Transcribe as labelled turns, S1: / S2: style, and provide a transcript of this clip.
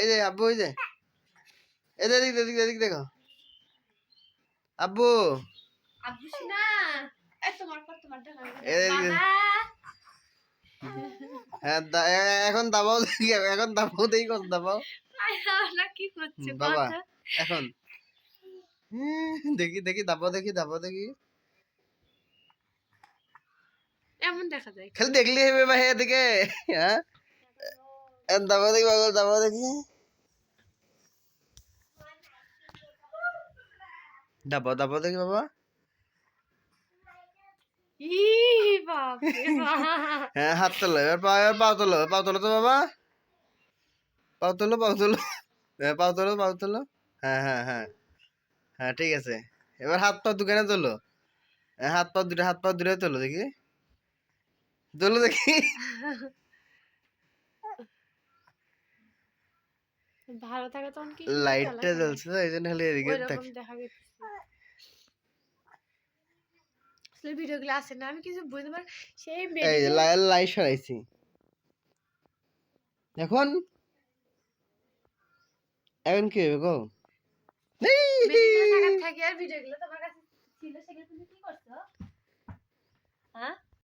S1: এই যে আব্বু, এই যে এদিক এদিক এদিক দেখো আব্বু।
S2: আব্বু শোনা তোমার
S1: হ্যাঁ এখন দাবাও দেখি, এখন দাবাও দেখি, কত দাবাও
S2: কি করছে
S1: বাবা এখন। দেখি দেখি দাবাও দেখি, দাবাও দেখি।
S2: এমন দেখা যায়
S1: খালি দেখলি হবে ভাই এদিকে। হ্যাঁ দাবাও দেখি বাবা, দাবাও দেখি, দাবাও দাবাও দেখি বাবা। হ্যাঁ হাত তোলো, এবার পাও তোলো, পাও তোলো তো বাবা, পাও তোলো, পাও তোলো, পাও তোলো, পাও তোলো। হ্যাঁ হ্যাঁ হ্যাঁ হ্যাঁ ঠিক আছে। এবার হাত পা দুখানে তোলো, হাত পা দুটো, হাত পা দুটো তোলো দেখি, তোলো দেখি।
S2: ভালো থাকে তখন কি
S1: লাইটটা জ্বলছে তো এই জন্য খালি এদিকে দেখ।
S2: দেখা গেছে ভিডিওগুলো আছে না, আমি কিছু বুঝতে পারি সেই
S1: এই যে লাইট সরাইছি এখন, এখন কি হবে গো?
S2: থাকে আর ভিডিওগুলো তোমার কাছে ছিল, সেগুলো তুমি কি করছো? হ্যাঁ